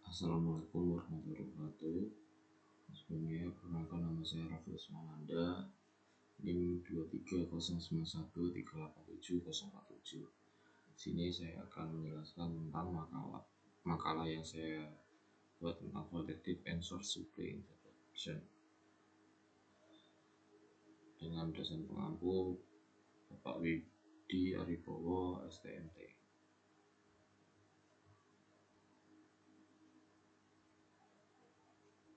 Assalamualaikum warahmatullahi wabarakatuh. Sebelumnya, perkenalkan nama saya Raffi Usmananda, NIM 23091387047. Di sini saya akan menjelaskan tentang makalah yang saya buat tentang Protective and Source Supply Interruption dengan dosen pengampu Bapak Widi Aribowo, STMT.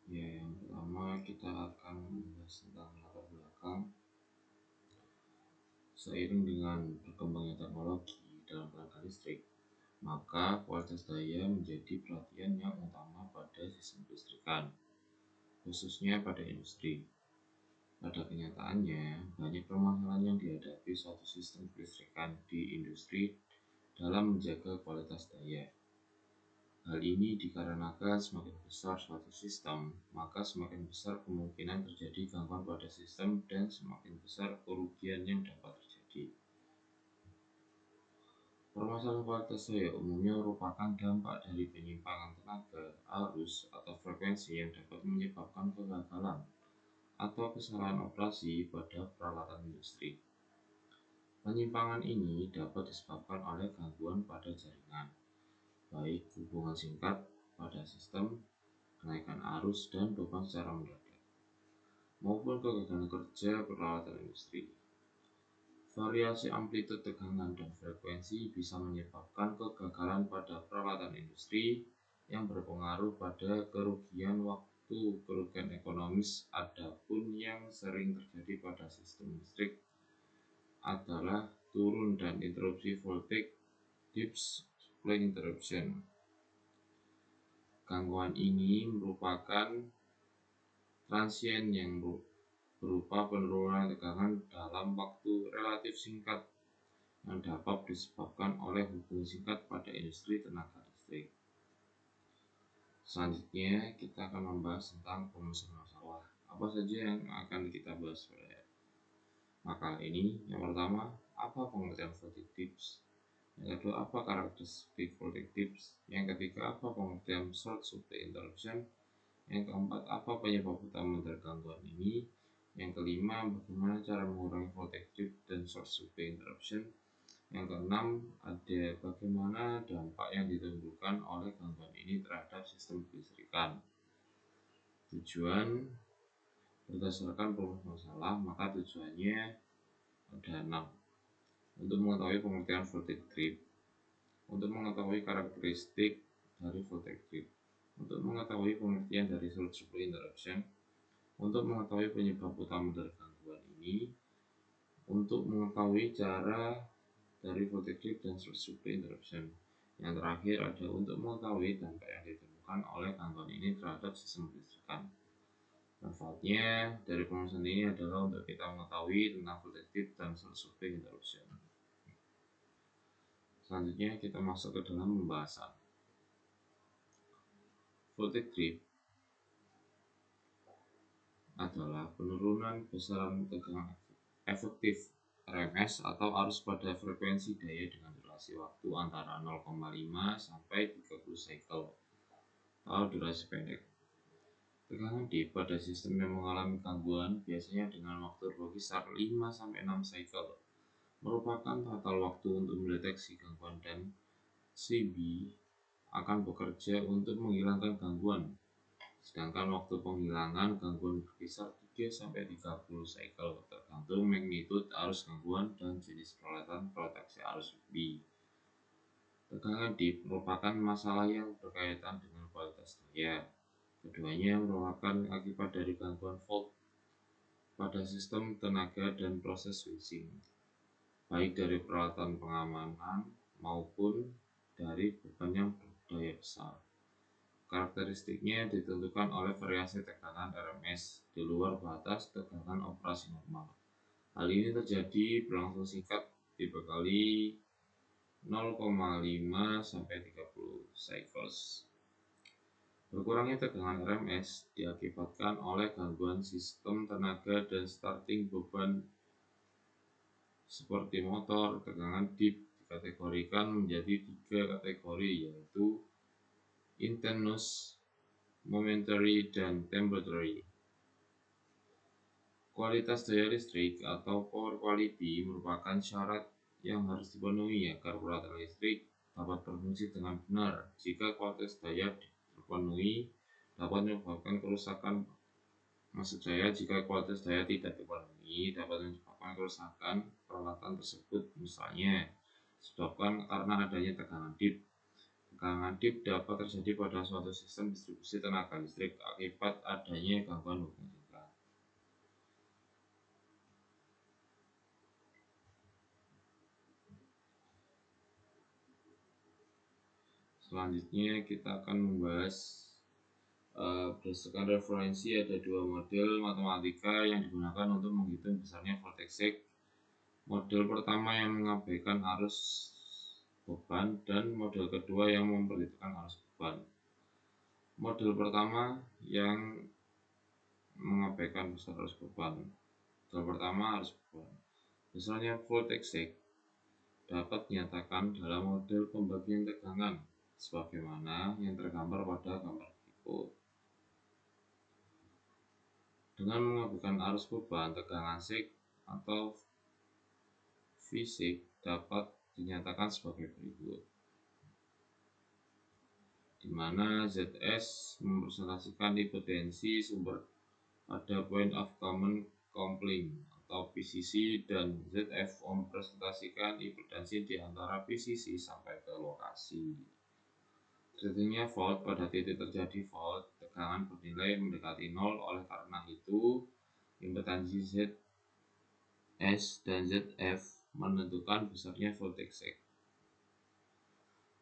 Ya, yang pertama kita akan membahas tentang latar belakang. Seiring dengan berkembangnya teknologi dalam perangkat listrik, maka kualitas daya menjadi perhatian yang utama pada sistem kelistrikan, khususnya pada industri. Pada kenyataannya, banyak permasalahan yang dihadapi suatu sistem kelistrikan di industri dalam menjaga kualitas daya. Hal ini dikarenakan semakin besar suatu sistem, maka semakin besar kemungkinan terjadi gangguan pada sistem dan semakin besar kerugian yang dapat terjadi. Permasalahan kualitas daya umumnya merupakan dampak dari penyimpangan tenaga, arus, atau frekuensi yang dapat menyebabkan kegagalan atau kesalahan operasi pada peralatan industri. Penyimpangan ini dapat disebabkan oleh gangguan pada jaringan, baik hubungan singkat pada sistem, kenaikan arus dan beban secara mendadak, maupun kegagalan kerja peralatan industri. Variasi amplitude tegangan dan frekuensi bisa menyebabkan kegagalan pada peralatan industri yang berpengaruh pada kerugian waktu, kerugian ekonomis. Adapun yang sering terjadi pada sistem listrik adalah turun dan interupsi voltage dips supply interruption. Gangguan ini merupakan transien yang berupa penurunan tegangan dalam waktu relatif singkat yang dapat disebabkan oleh hubungan singkat pada industri tenaga listrik. Selanjutnya, kita akan membahas tentang perumusan masalah. Apa saja yang akan kita bahas pada makalah ini? Yang pertama, apa pengertian voltage dips? Yang kedua, apa karakteristik voltage dips? Yang ketiga, apa pengertian short supply interruption? Yang keempat, apa penyebab utama dari gangguan ini? Yang kelima, bagaimana cara mengurangi voltage dip dan short supply interruption? Yang keenam, ada bagaimana dampak yang ditimbulkan oleh gangguan ini terhadap sistem kelistrikan. Tujuan berdasarkan perumusan masalah, maka tujuannya ada 6. Untuk mengetahui pengertian voltage dip, untuk mengetahui karakteristik dari voltage dip, untuk mengetahui pengertian dari short supply interruption, untuk mengetahui penyebab utama dari gangguan ini, untuk mengetahui cara dari voltage dip dan short supply interruption. Yang terakhir ada untuk mengetahui dampak yang ditimbulkan oleh gangguan ini terhadap sistem kelistrikan. Manfaatnya dari perumusan ini adalah untuk kita mengetahui tentang voltage dip dan short supply interruption. Selanjutnya kita masuk ke dalam pembahasan. Voltage dip adalah penurunan besaran tegangan efektif RMS atau arus pada frekuensi daya dengan durasi waktu antara 0,5 sampai 30 cycle atau durasi pendek. Tegangan dip pada sistem yang mengalami gangguan biasanya dengan waktu berkisar 5 sampai 6 cycle merupakan total waktu untuk mendeteksi gangguan dan CB akan bekerja untuk menghilangkan gangguan. Sedangkan waktu penghilangan gangguan berkisar 3-30 cycle tergantung magnitude arus gangguan dan jenis peralatan proteksi arus B. Tegangan dip merupakan masalah yang berkaitan dengan kualitas daya. Keduanya merupakan akibat dari gangguan fault pada sistem tenaga dan proses switching, baik dari peralatan pengamanan maupun dari beban yang berdaya besar. Karakteristiknya ditentukan oleh variasi tegangan RMS di luar batas tegangan operasi normal. Hal ini terjadi berlangsung singkat dibekali 0,5 sampai 30 cycles. Berkurangnya tegangan RMS diakibatkan oleh gangguan sistem tenaga dan starting beban seperti motor. Tegangan dip dikategorikan menjadi 3 kategori, yaitu intenose, momentary, dan temporary. Kualitas daya listrik atau power quality merupakan syarat yang harus dipenuhi agar peralatan listrik dapat berfungsi dengan benar. Jika kualitas daya terpenuhi, dapat menyebabkan kerusakan. Maksud saya, jika kualitas daya tidak dipenuhi, dapat menyebabkan kerusakan peralatan tersebut. Misalnya, disebabkan karena adanya tekanan dip. Tekanan dip dapat terjadi pada suatu sistem distribusi tenaga listrik akibat adanya gangguan hubung singkat. Selanjutnya kita akan membahas berdasarkan referensi ada dua model matematika yang digunakan untuk menghitung besarnya voltage seg. Model pertama yang mengabaikan arus beban dan model kedua yang memperhitungkan arus beban. Model pertama yang mengabaikan besar arus beban. Model pertama arus beban. Besarnya voltage seg dapat dinyatakan dalam model pembagian tegangan sebagaimana yang tergambar pada gambar berikut. Dengan mengabaikan arus beban, tegangan seg atau V seg dapat dinyatakan sebagai berikut, di mana Zs merepresentasikan impedansi sumber pada point of common coupling atau PCC, dan Zf merepresentasikan impedansi di antara PCC sampai ke lokasi. Terjadinya fault pada titik terjadi fault, tegangan bernilai mendekati 0, oleh karena itu impedansi Zs dan Zf menentukan besarnya voltage seg.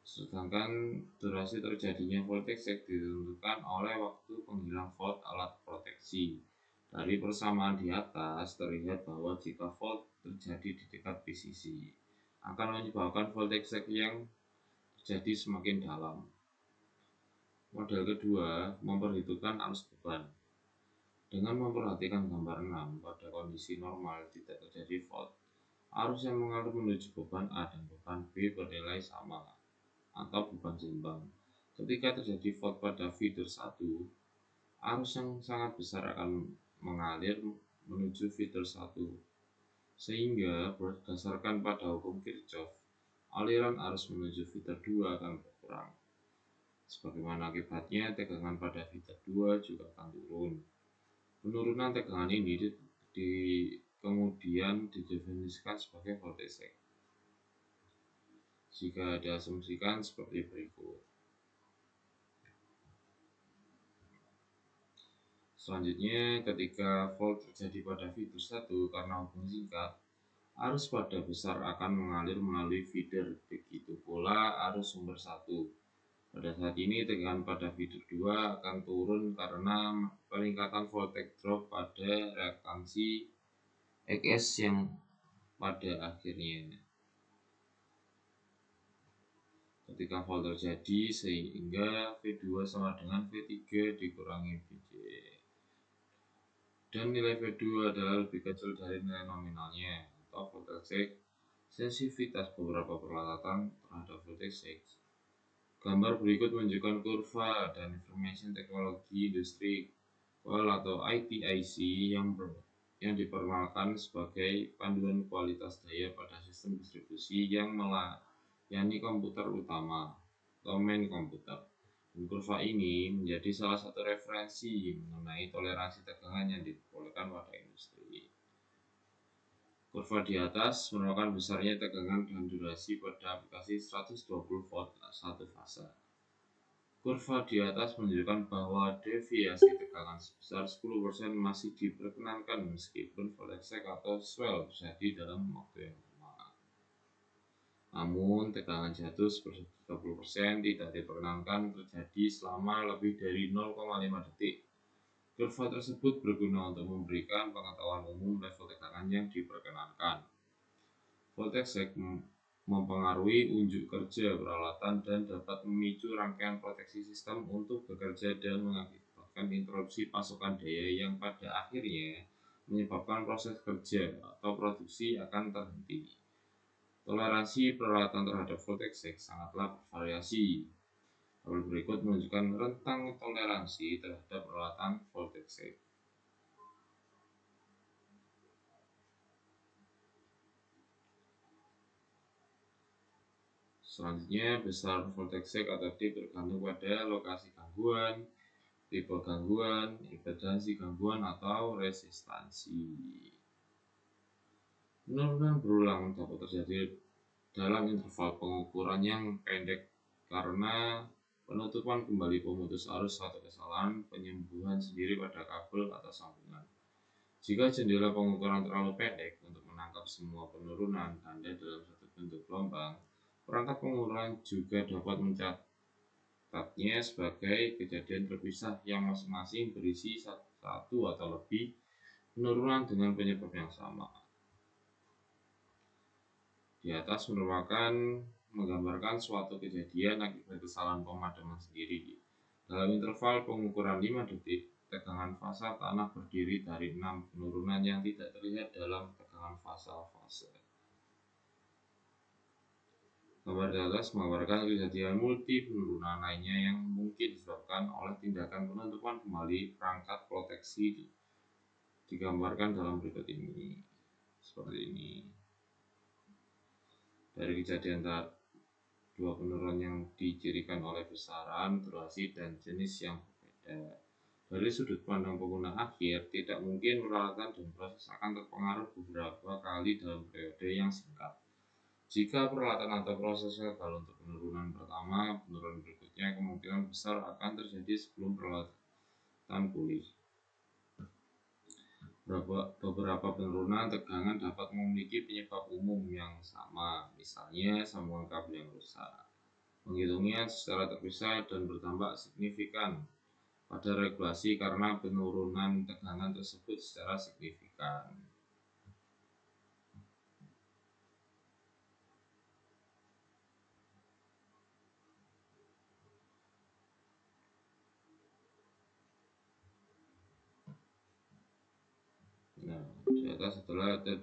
Sedangkan durasi terjadinya voltage seg ditentukan oleh waktu penghilang fault alat proteksi. Dari persamaan di atas terlihat bahwa jika fault terjadi di dekat PCC akan menyebabkan voltage seg yang terjadi semakin dalam. Model kedua memperhitungkan arus beban. Dengan memperhatikan gambar 6, pada kondisi normal tidak terjadi fault, arus yang mengalir menuju beban A dan beban B bernilai sama atau beban seimbang. Ketika terjadi fault pada feeder 1, arus yang sangat besar akan mengalir menuju feeder 1, sehingga berdasarkan pada hukum Kirchhoff, aliran arus menuju feeder 2 akan berkurang. Sebagaimana akibatnya, tegangan pada feeder 2 juga akan turun. Penurunan tegangan ini kemudian didefinisikan sebagai voltage seg. Jika diasumsikan seperti berikut. Selanjutnya, ketika fault terjadi pada feeder 1 karena hubung singkat, arus pada besar akan mengalir melalui feeder. Begitu pula arus sumber 1. Pada saat ini tegangan pada feeder 2 akan turun karena peningkatan voltage drop pada reaktansi Xs yang pada akhirnya ketika fault terjadi, sehingga V2 sama dengan V3 dikurangi Vj, dan nilai V2 adalah lebih kecil dari nilai nominalnya atau voltage seg. Sensitivitas beberapa peralatan terhadap voltage seg. Gambar berikut menunjukkan kurva dan information teknologi industri coil atau ITIC yang diperkenalkan sebagai panduan kualitas daya pada sistem distribusi yang melayani komputer utama atau main komputer. Dan kurva ini menjadi salah satu referensi mengenai toleransi tegangan yang diperbolehkan pada industri. Kurva di atas merupakan besarnya tegangan dan durasi pada aplikasi 120 volt satu fase. Kurva di atas menunjukkan bahwa deviasi tegangan sebesar 10% masih diperkenankan meskipun voltage seg atau swell terjadi dalam waktu yang lama. Namun, tegangan jatuh seperti 30% tidak diperkenankan terjadi selama lebih dari 0,5 detik. Kurva tersebut berguna untuk memberikan pengetahuan umum level tegangan yang diperkenankan. Voltage seg mempengaruhi unjuk kerja peralatan dan dapat memicu rangkaian proteksi sistem untuk bekerja dan mengakibatkan interupsi pasokan daya yang pada akhirnya menyebabkan proses kerja atau produksi akan terhenti. Toleransi peralatan terhadap voltage seg sangatlah bervariasi. Tabel berikut menunjukkan rentang toleransi terhadap peralatan voltase. Selanjutnya, besar voltase atau dip tergantung pada lokasi gangguan, tipe gangguan, impedansi gangguan, atau resistansi. Penurunan berulang dapat terjadi dalam interval pengukuran yang pendek karena penutupan kembali pemutus arus atau kesalahan penyembuhan sendiri pada kabel atau sambungan. Jika jendela pengukuran terlalu pendek untuk menangkap semua penurunan tanda dalam satu bentuk gelombang, perangkat pengukuran juga dapat mencatatnya sebagai kejadian terpisah yang masing-masing berisi satu atau lebih penurunan dengan penyebab yang sama. Di atas merupakan menggambarkan suatu kejadian akibat kesalahan pemadaman sendiri. Dalam interval pengukuran 5 detik, tegangan fasa tanah berdiri dari 6 penurunan yang tidak terlihat dalam tegangan fasa. Gambar di atas menggambarkan kejadian multi penurunan lainnya yang mungkin disebabkan oleh tindakan penutupan kembali perangkat proteksi digambarkan dalam berikut ini. Seperti ini. Dari kejadian dua penurunan yang dicirikan oleh besaran, durasi, dan jenis yang berbeda. Dari sudut pandang pengguna akhir, tidak mungkin peralatan dan proses akan terpengaruh beberapa kali dalam periode yang singkat. Jika peralatan atau proses gagal untuk penurunan pertama, penurunan berikutnya kemungkinan besar akan terjadi sebelum peralatan pulih. Beberapa penurunan tegangan dapat memiliki penyebab umum yang sama, misalnya sambungan kabel yang rusak. Menghitungnya secara terpisah dan bertambah signifikan pada regulasi karena penurunan tegangan tersebut secara signifikan. Nah, di atas adalah the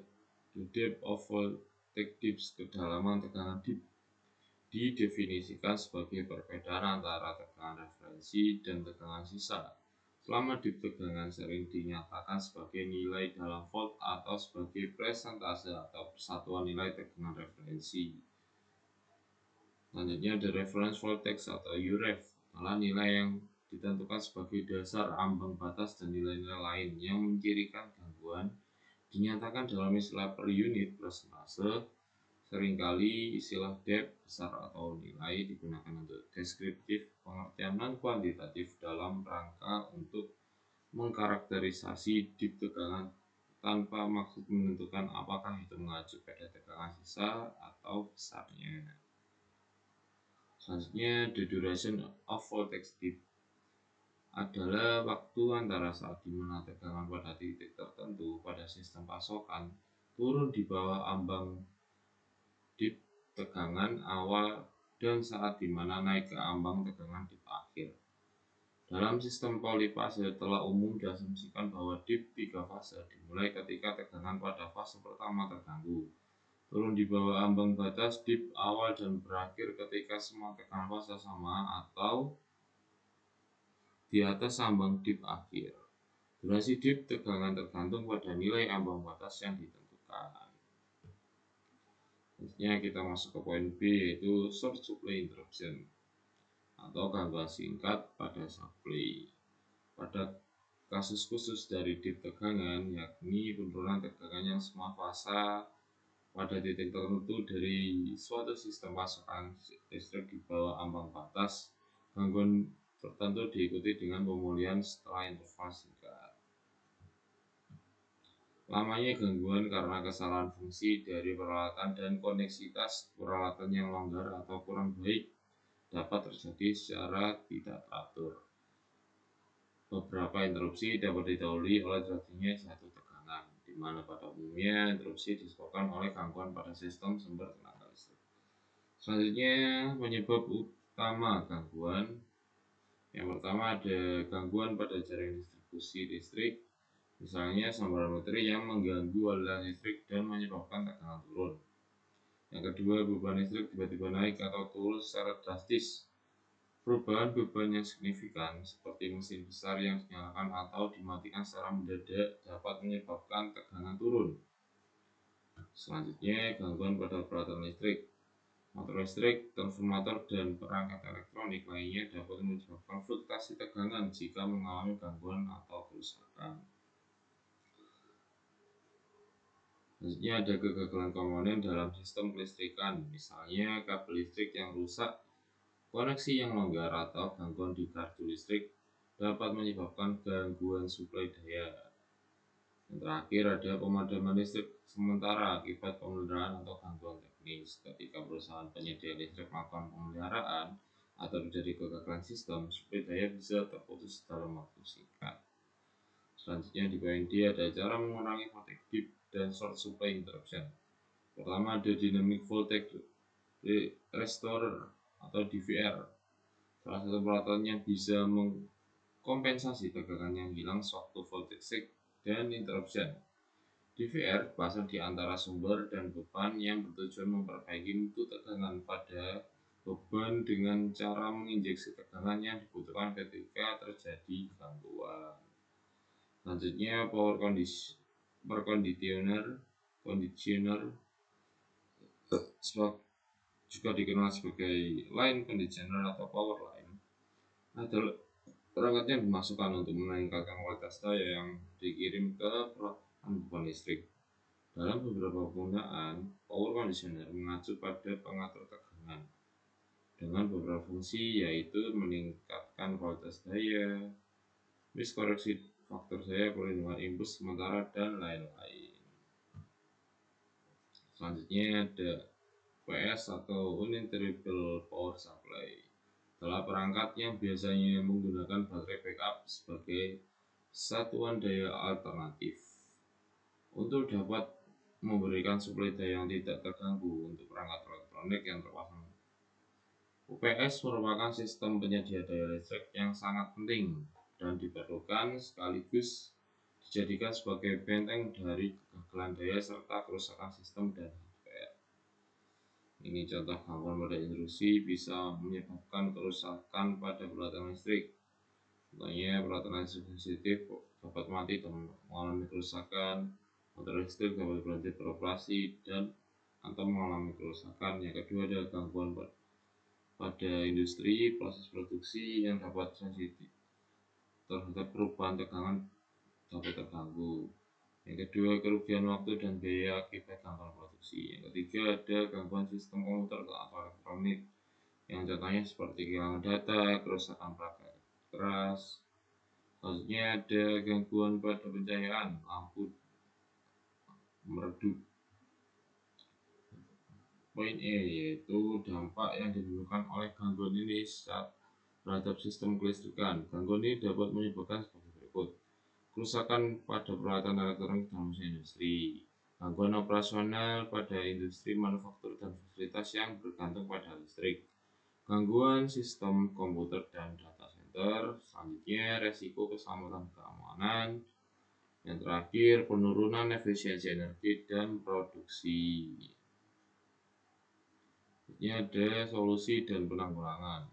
depth of voltage dips, kedalaman tegangan dip. Didefinisikan sebagai perbedaan antara tegangan referensi dan tegangan sisa. Selama dip tegangan sering dinyatakan sebagai nilai dalam volt atau sebagai persentase atau persatuan nilai tegangan referensi. Selanjutnya, the reference voltage atau UREV adalah nilai yang ditentukan sebagai dasar ambang batas dan nilai-nilai lain yang mencirikan gangguan dinyatakan dalam istilah per unit persentase. Seringkali istilah depth, besar atau nilai digunakan untuk deskriptif pengertian non-kuantitatif dalam rangka untuk mengkarakterisasi dip tegangan tanpa maksud menentukan apakah itu mengacu pada tegangan sisa atau besarnya. Selanjutnya, the duration of voltage dip adalah waktu antara saat dimana tegangan pada titik tertentu pada sistem pasokan turun di bawah ambang dip tegangan awal dan saat dimana naik ke ambang tegangan dip akhir. Dalam sistem polifase telah umum diasumsikan bahwa dip 3 fase dimulai ketika tegangan pada fase pertama terganggu, turun di bawah ambang batas dip awal dan berakhir ketika semua tegangan fase sama atau di atas ambang dip akhir. Durasi dip tegangan tergantung pada nilai ambang batas yang ditentukan. Selanjutnya kita masuk ke poin B, yaitu short supply interruption atau gangguan singkat pada supply. Pada kasus khusus dari dip tegangan, yakni penurunan tegangan yang semua fasa pada titik tertentu dari suatu sistem pasokan listrik di bawah ambang batas, gangguan tertentu diikuti dengan pemulihan setelah interval singkat. Lamanya gangguan karena kesalahan fungsi dari peralatan dan koneksitas peralatan yang longgar atau kurang baik dapat terjadi secara tidak teratur. Beberapa interupsi dapat didahului oleh terjadinya jatuh tegangan, di mana pada umumnya interupsi disebabkan oleh gangguan pada sistem sumber tenaga listrik. Selanjutnya, penyebab utama gangguan. Yang pertama ada gangguan pada jaringan distribusi listrik. Misalnya sambaran baterai yang mengganggu aliran listrik dan menyebabkan tegangan turun. Yang kedua, beban listrik tiba-tiba naik atau turun secara drastis. Perubahan beban yang signifikan, seperti mesin besar yang dinyalakan atau dimatikan secara mendadak, dapat menyebabkan tegangan turun. Selanjutnya, gangguan pada peralatan listrik. Motor listrik, transformator, dan perangkat elektronik lainnya dapat menyebabkan fluktuasi tegangan jika mengalami gangguan atau kerusakan. Selanjutnya ada kegagalan komponen dalam sistem kelistrikan, misalnya kabel listrik yang rusak, koneksi yang longgar, atau gangguan di kartu listrik dapat menyebabkan gangguan suplai daya. Yang terakhir ada pemadaman listrik sementara akibat pemeliharaan atau gangguan teknis. Ketika perusahaan penyedia listrik melakukan pemeliharaan atau terjadi kegagalan sistem, suplai daya bisa terputus dalam waktu singkat. Selanjutnya di poin D ada cara mengurangi voltage dip dan short supply interruption. Pertama ada dynamic voltage restorer atau DVR. Salah satu peralatan yang bisa mengkompensasi tegangan yang hilang sewaktu voltage shift dan interruption. DVR dipasang di antara sumber dan beban yang bertujuan memperbaiki mutu tegangan pada beban dengan cara menginjeksi tegangan yang dibutuhkan ketika terjadi gangguan. Selanjutnya power conditioner juga dikenal sebagai line conditioner atau power line adalah perangkat yang dimasukkan untuk meningkatkan kualitas daya yang dikirim ke peralatan beban listrik. Dalam beberapa penggunaan, power conditioner mengacu pada pengatur tegangan dengan beberapa fungsi, yaitu meningkatkan kualitas daya, koreksi faktor daya, perlindungan impuls sementara, dan lain-lain. Selanjutnya ada UPS atau uninterruptible power supply. Adalah perangkat yang biasanya menggunakan baterai backup sebagai satuan daya alternatif untuk dapat memberikan suplai daya yang tidak terganggu untuk perangkat elektronik yang terpasang. UPS merupakan sistem penyedia daya listrik yang sangat penting dan diperlukan sekaligus dijadikan sebagai benteng dari kegagalan daya serta kerusakan sistem dan hardware. Ini contoh gangguan pada intrusi bisa menyebabkan kerusakan pada peralatan listrik. Contohnya peralatan listrik sensitif dapat mati dan mengalami kerusakan, motor listrik dapat berhenti beroperasi dan atau mengalami kerusakan. Yang kedua ada gangguan pada industri, proses produksi yang dapat sensitif terhadap perubahan tegangan dapat terganggu. Yang kedua, kerugian waktu dan biaya akibat gangguan produksi. Yang ketiga, ada gangguan sistem komputer atau elektronik yang contohnya seperti kehilangan data, kerusakan perangkat keras. Selanjutnya ada gangguan pada pencahayaan, lampu meredup. Poin E yaitu dampak yang ditimbulkan oleh gangguan ini terhadap sistem kelistrikan. Gangguan ini dapat menyebabkan sebagai berikut: kerusakan pada peralatan elektronik dalam industri, gangguan operasional pada industri manufaktur dan fasilitas yang bergantung pada listrik, gangguan sistem komputer dan data center. Selanjutnya resiko keselamatan keamanan. Yang terakhir penurunan efisiensi energi dan produksi. Ini ada solusi dan penanggulangan.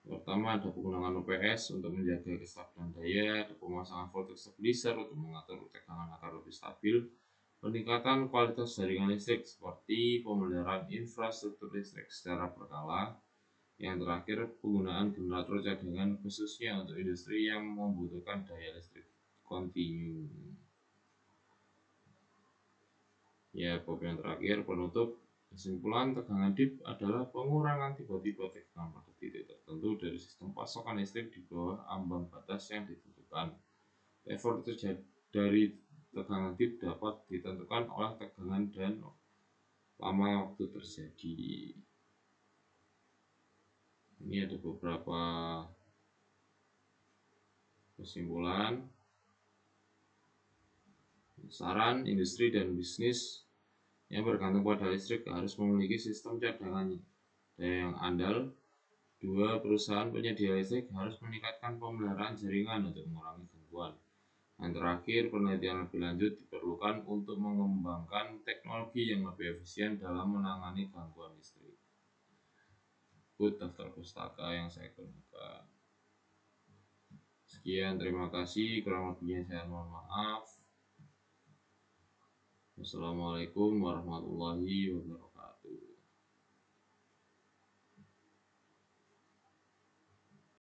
Pertama ada penggunaan UPS untuk menjaga kestabilan daya, ada pemasangan voltage stabilizer untuk mengatur tegangan agar lebih stabil, peningkatan kualitas jaringan listrik seperti pemeliharaan infrastruktur listrik secara berkala. Yang terakhir penggunaan generator cadangan khususnya untuk industri yang membutuhkan daya listrik kontinu. Ya, bab yang terakhir penutup. Kesimpulan, tegangan dip adalah pengurangan tiba-tiba tegangan pada titik tertentu dari sistem pasokan listrik di bawah ambang batas yang ditentukan. Effort dari tegangan dip dapat ditentukan oleh tegangan dan lama waktu terjadi. Ini ada beberapa kesimpulan. Saran, industri dan bisnis yang bergantung pada listrik harus memiliki sistem cadangan daya yang andal. 2. Perusahaan penyedia listrik harus meningkatkan pemeliharaan jaringan untuk mengurangi gangguan. Yang terakhir, penelitian lebih lanjut diperlukan untuk mengembangkan teknologi yang lebih efisien dalam menangani gangguan listrik. berikut daftar pustaka yang saya gunakan. Sekian, terima kasih. Kurang lebihnya saya mohon maaf. Wassalamualaikum warahmatullahi wabarakatuh.